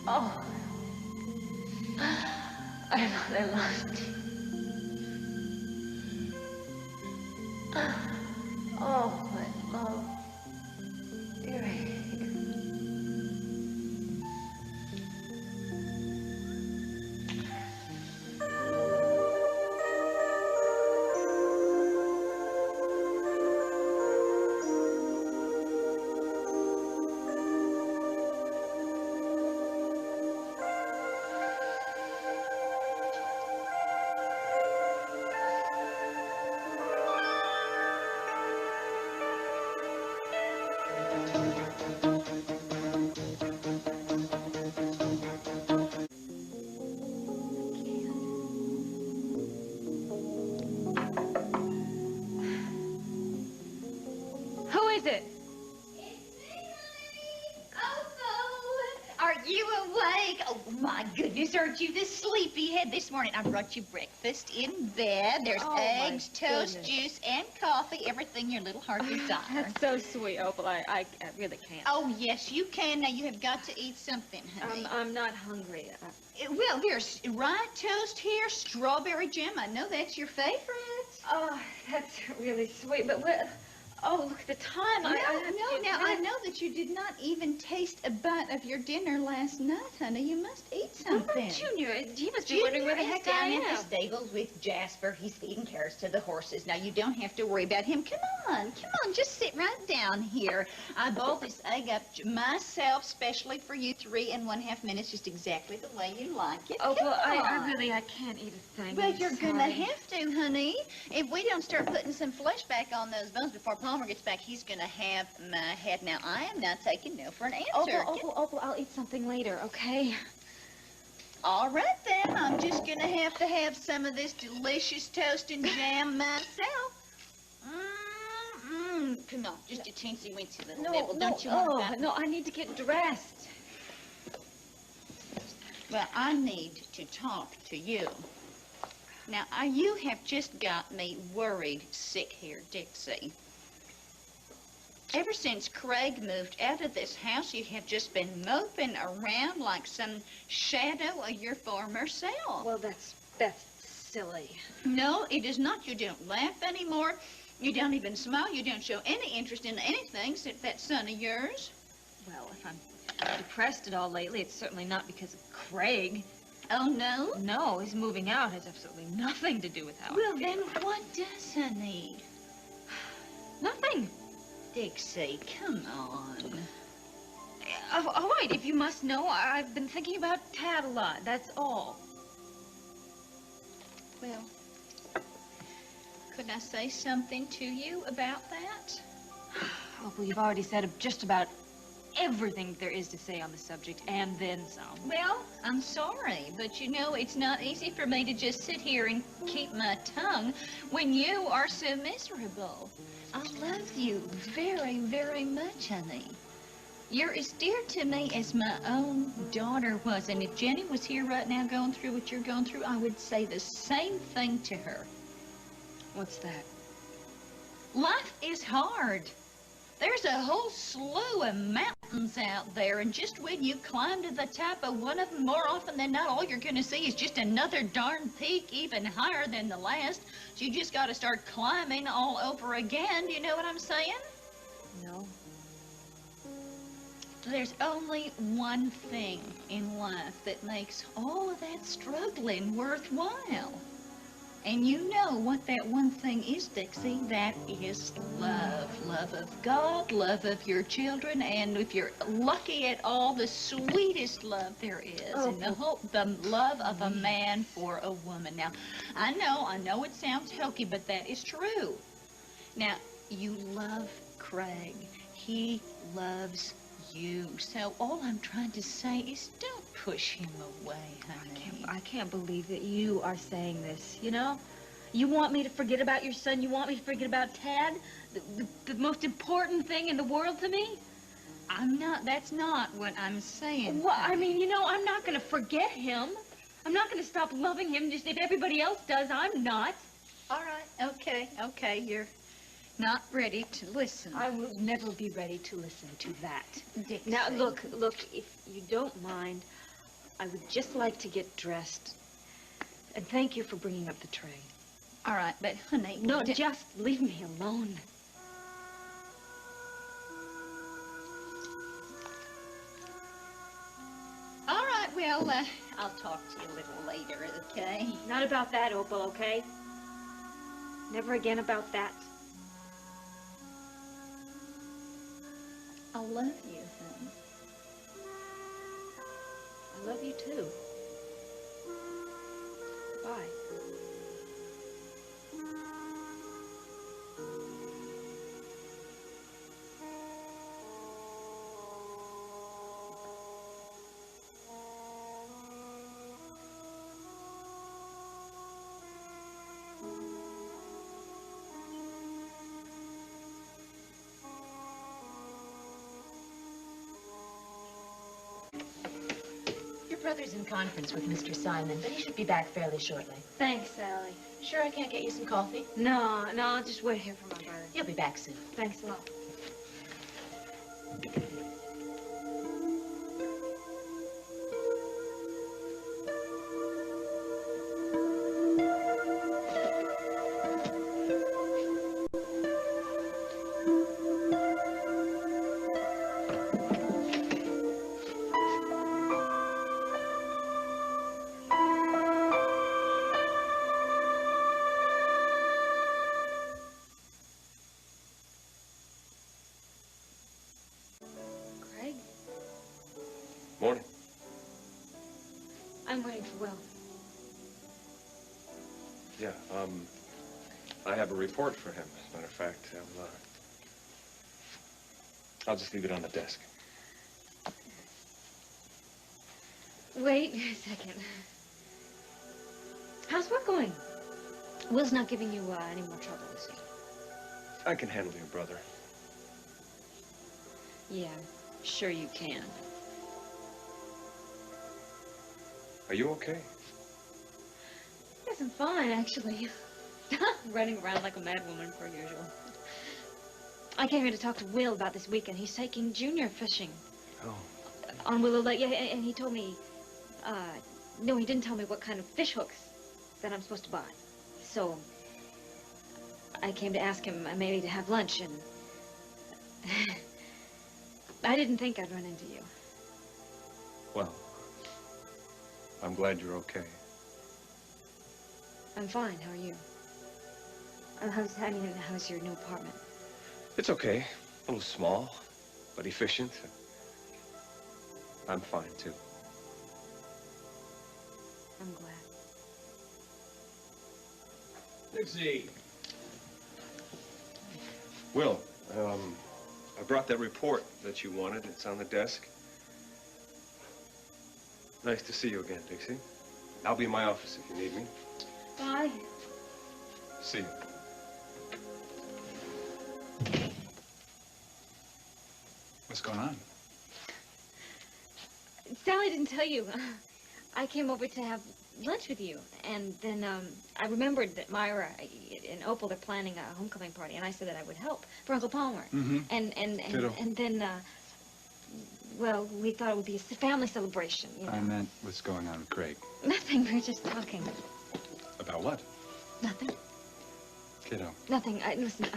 Oh, I thought I lost you. Oh, my love. You're here. Who is it? Are you awake? Oh, my goodness, aren't you the sleepyhead this morning? I brought you breakfast in bed. There's eggs, toast, juice, and coffee, everything your little heart desires. That's so sweet, Opal. I really can't. Oh, yes, you can. Now, you have got to eat something, honey. I'm not hungry. Well, there's rye toast here, strawberry jam. I know that's your favorite. Oh, that's really sweet, but what... Oh, look at the time. Now, I know that you did not even taste a bite of your dinner last night, honey. You must eat something. What about Junior? He must be wondering where the heck I am. Down at the stables with Jasper. He's feeding carrots to the horses. Now, you don't have to worry about him. Come on, just sit right down here. I boiled this egg up myself, specially for you, 3½ minutes, just exactly the way you like it. Oh, well, I can't eat a thing. Well, you're gonna have to, honey. If we don't start putting some flesh back on those bones before Palmer gets back, he's gonna have my head. Now, I am not taking no for an answer. Opal, I'll eat something later, okay? All right, then. I'm just gonna have to have some of this delicious toast and jam myself. Come on, just a teensy-weensy little nibble. Don't you want that? No, I need to get dressed. Well, I need to talk to you. Now, you have just got me worried sick here, Dixie. Ever since Craig moved out of this house, you have just been moping around like some shadow of your former self. Well, that's silly. No, it is not. You don't laugh anymore. You don't even smile. You don't show any interest in anything except that son of yours. Well, if I'm depressed at all lately, it's certainly not because of Craig. Oh, no? No, his moving out has absolutely nothing to do with how I feel. Then what does, honey? Nothing. Dixie, come on. All right, if you must know, I've been thinking about Tad a lot, that's all. Well, could I say something to you about that? Oh, well, you've already said just about everything there is to say on the subject, and then some. Well, I'm sorry, but you know, it's not easy for me to just sit here and keep my tongue when you are so miserable. I love you very, very much, honey. You're as dear to me as my own daughter was, and if Jenny was here right now going through what you're going through, I would say the same thing to her. What's that? Life is hard. There's a whole slew of mountains out there, and just when you climb to the top of one of them, more often than not, all you're going to see is just another darn peak even higher than the last. So you just got to start climbing all over again. Do you know what I'm saying? No. There's only one thing in life that makes all of that struggling worthwhile. And you know what that one thing is, Dixie. That is love. Love of God, love of your children, and if you're lucky at all, the sweetest love there is. Oh. And the love of a man for a woman. Now, I know it sounds hokey, but that is true. Now, you love Craig. He loves you. So all I'm trying to say is don't push him away, honey. I can't believe that you are saying this, you know? You want me to forget about your son? You want me to forget about Tad? The most important thing in the world to me? That's not what I'm saying. Well, I mean, you know, I'm not going to forget him. I'm not going to stop loving him just if everybody else does. I'm not. All right. Okay. You're not ready to listen. I will never be ready to listen to that. Dixie. Now, look, if you don't mind, I would just like to get dressed. And thank you for bringing up the tray. All right, but honey... No, just leave me alone. All right, well, I'll talk to you a little later, okay? Not about that, Opal, okay? Never again about that. I love you, honey. I love you too. Bye. Your brother's in conference with Mr. Simon, but he should be back fairly shortly. Thanks, Sally. Sure I can't get you some coffee? No, I'll just wait here for my brother. He'll be back soon. Thanks a lot. Craig? Morning. I'm waiting for Will. Yeah, I have a report for him, as a matter of fact. I'll just leave it on the desk. Wait a second. How's work going? Will's not giving you any more trouble, is he? I can handle your brother. Yeah, sure you can. Are you okay? Yes, I'm fine, actually. Running around like a madwoman, per usual. I came here to talk to Will about this weekend. He's taking junior fishing. Oh. On Willow Lake, yeah, and he told me, no, he didn't tell me what kind of fish hooks that I'm supposed to buy. So, I came to ask him maybe to have lunch, and I didn't think I'd run into you. Well, I'm glad you're okay. I'm fine, how are you? How's your new apartment? It's okay. A little small, but efficient. I'm fine, too. I'm glad. Dixie. Will, I brought that report that you wanted. It's on the desk. Nice to see you again, Dixie. I'll be in my office if you need me. Bye. See you. What's going on? Sally didn't tell you. I came over to have lunch with you, and then I remembered that Myra and Opal are planning a homecoming party, and I said that I would help for Uncle Palmer. Mm-hmm. And then well, we thought it would be a family celebration, you know. I meant what's going on with Craig. Nothing. We were just talking. About what? Nothing. Kiddo. Nothing. Listen.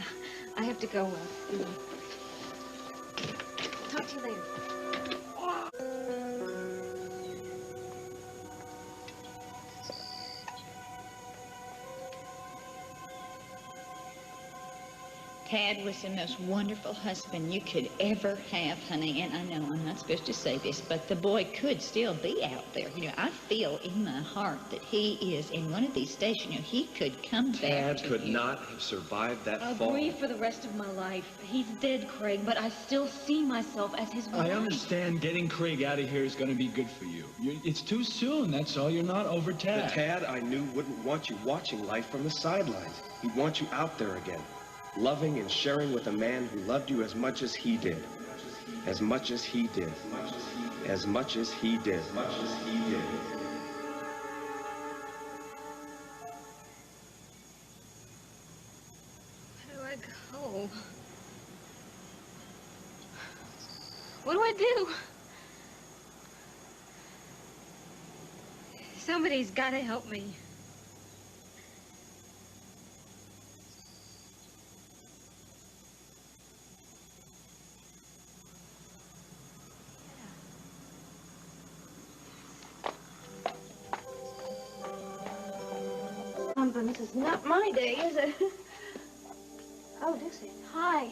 I have to go. Talk to you later. Tad was the most wonderful husband you could ever have, honey. And I know I'm not supposed to say this, but the boy could still be out there. You know, I feel in my heart that he is in one of these days. You know, he could come back Dad to could you. not have survived that I'll fall. grieve for the rest of my life. He's dead, Craig, but I still see myself as his wife. I understand getting Craig out of here is going to be good for you. It's too soon, that's all. You're not over The Tad. Tad I knew wouldn't want you watching life from the sidelines. He'd want you out there again, loving and sharing with a man who loved you as much as he did. As much as he did. As much as he did. As much as he did. Where do I go? What do I do? Somebody's got to help me. But this is not my day, is it? Oh, Dixie. Hi.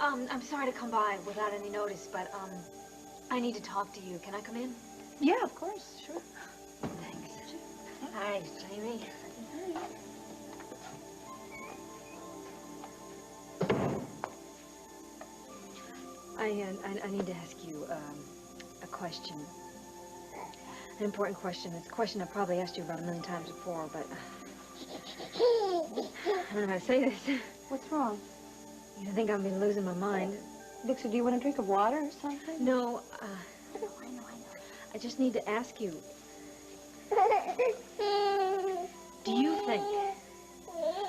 I'm sorry to come by without any notice, but, I need to talk to you. Can I come in? Yeah, of course, sure. Thanks. Hi, Jamie. I need to ask you, a question. An important question. It's a question I've probably asked you about a million times before, but I don't know how to say this. What's wrong? You think I'm been losing my mind? Dixie, do you want a drink of water or something? No, I know. I just need to ask you. Do you think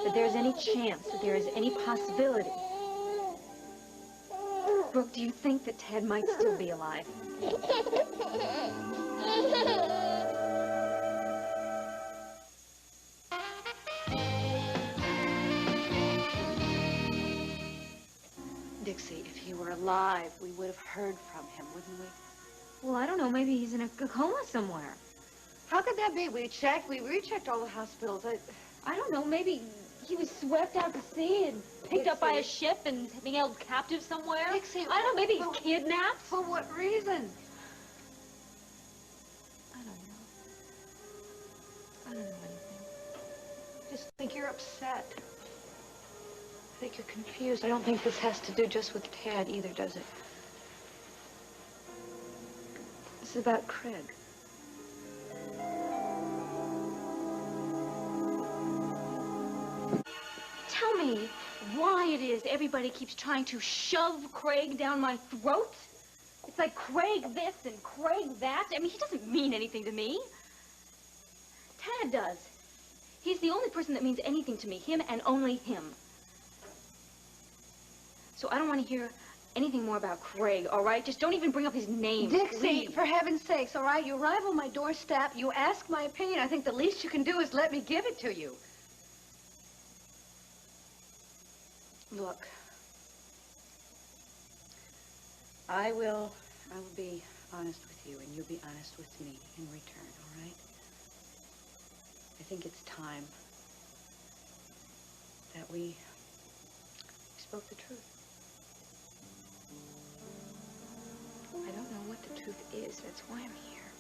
that there's any chance, that there is any possibility? Brooke, do you think that Ted might still be alive? Dixie, if he were alive, we would have heard from him, wouldn't we? Well, I don't know. Maybe he's in a coma somewhere. How could that be? We rechecked all the hospitals. I don't know. Maybe he was swept out to sea and picked up by a ship and being held captive somewhere. Dixie, I don't know. Maybe he's kidnapped. For what reason? I don't know. I don't know anything. Just think you're upset. I think you're confused. I don't think this has to do just with Ted either, does it? This is about Craig. Tell me why it is everybody keeps trying to shove Craig down my throat. It's like Craig this and Craig that. I mean, he doesn't mean anything to me. Tad does. He's the only person that means anything to me. Him and only him. So I don't want to hear anything more about Craig, all right? Just don't even bring up his name, Dixie, please. for heaven's sakes, all right? You arrive on my doorstep, you ask my opinion. I think the least you can do is let me give it to you. Look, I will be honest with you, and you'll be honest with me in return, all right? I think it's time that we spoke the truth. I don't know what the truth is. That's why I'm here.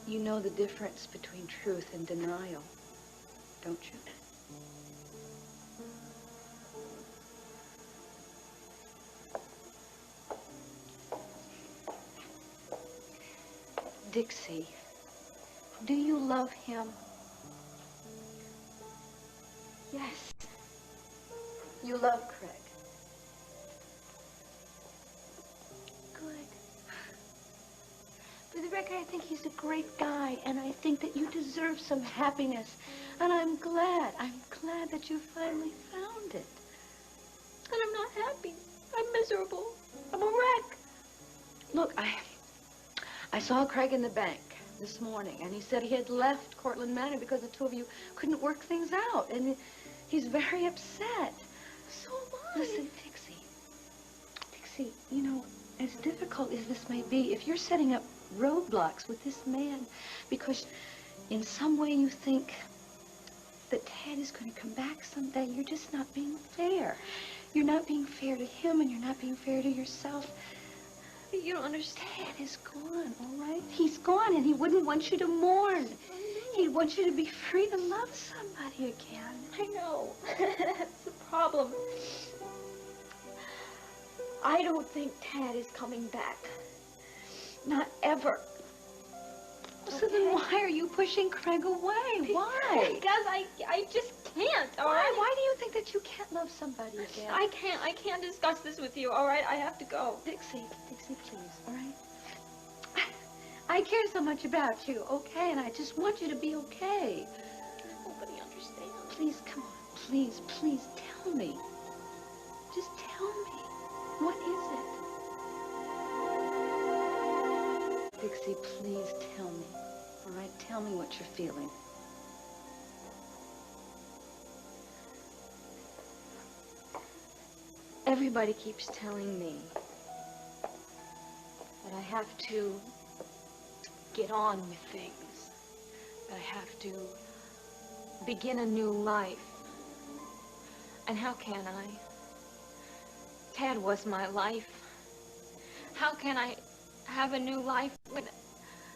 You know the difference between truth and denial, don't you? Dixie, do you love him? Yes. You love Craig. Good. For the record, I think he's a great guy, and I think that you deserve some happiness. And I'm glad that you finally found it. And I'm not happy. I'm miserable. I'm a wreck. Look, I saw Craig in the bank this morning, and he said he had left Cortlandt Manor because the two of you couldn't work things out, and he's very upset. So am I. Listen, Dixie, you know, as difficult as this may be, if you're setting up roadblocks with this man because in some way you think that Ted is going to come back someday, you're just not being fair. You're not being fair to him, and you're not being fair to yourself. You don't understand. Ted is gone, all right? He's gone, and he wouldn't want you to mourn. He'd want you to be free to love somebody again. I know. That's the problem. I don't think Tad is coming back. Not ever. So then why are you pushing Craig away? Why? Because I just can't, all Why? right? Why do you think that you can't love somebody again? I can't discuss this with you, all right? I have to go. Dixie, please, all right? I care so much about you, okay? And I just want you to be okay. Nobody understands. Please, come on. Please tell me. Just tell me. What is it? Dixie, please tell me. All right, tell me what you're feeling. Everybody keeps telling me that I have to get on with things, that I have to begin a new life. And how can I? Tad was my life. How can I have a new life when...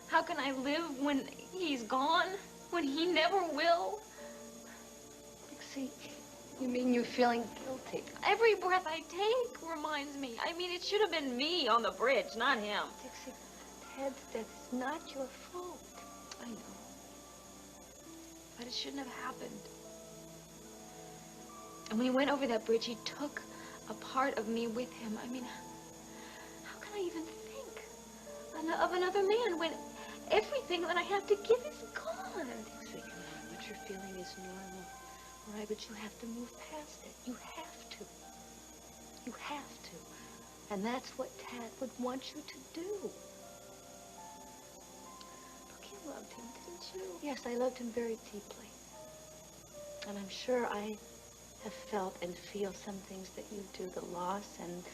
How can I live when he's gone? When he never will? Dixie, you mean you're feeling guilty? Every breath I take reminds me. I mean, it should have been me on the bridge, not him. Dixie, Tad's death is not your fault. I know. But it shouldn't have happened. And when he went over that bridge, he took a part of me with him. I mean, how can I even think of another man when everything that I have to give is gone? Dixie, what you're feeling is normal. All right, but you have to move past it. You have to. You have to. And that's what Tad would want you to do. Look, you loved him, didn't you? Yes, I loved him very deeply. And I'm sure I have felt and feel some things that you do, the loss and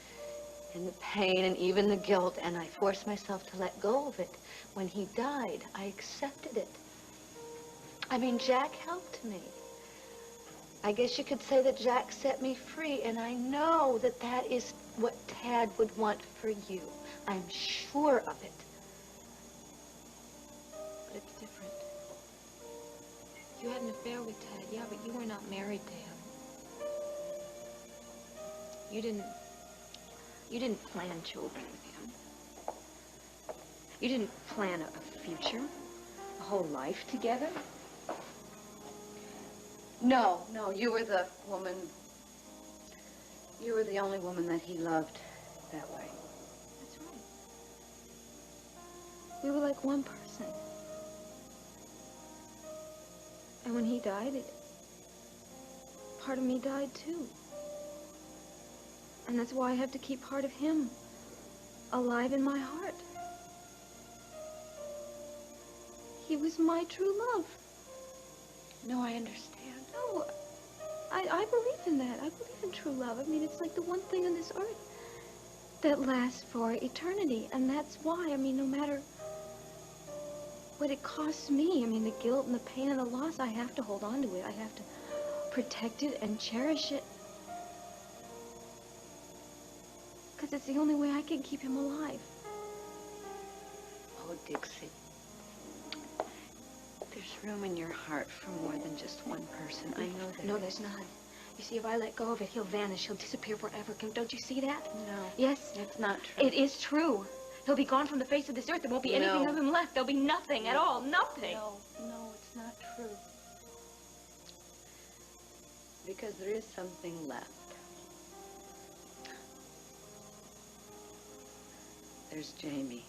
the pain and even the guilt, and I forced myself to let go of it. When he died, I accepted it. I mean, Jack helped me. I guess you could say that Jack set me free, and I know that that is what Tad would want for you. I'm sure of it. But it's different. You had an affair with Tad, yeah, but you were not married to him. You didn't plan children with him. You didn't plan a future, a whole life together. No, you were the woman. You were the only woman that he loved that way. That's right. We were like one person. And when he died, part of me died too. And that's why I have to keep part of him alive in my heart. He was my true love. No, I understand. No, I believe in that. I believe in true love. I mean, it's like the one thing on this earth that lasts for eternity. And that's why, I mean, no matter what it costs me, I mean, the guilt and the pain and the loss, I have to hold on to it. I have to protect it and cherish it. Because it's the only way I can keep him alive. Oh, Dixie. There's room in your heart for more than just one person. I know that. No, there's not. You see, if I let go of it, he'll vanish. He'll disappear forever. Don't you see that? No. Yes? It's not true. It is true. He'll be gone from the face of this earth. There won't be anything of him left. There'll be nothing at all. Nothing. No, it's not true. Because there is something left. There's Jamie.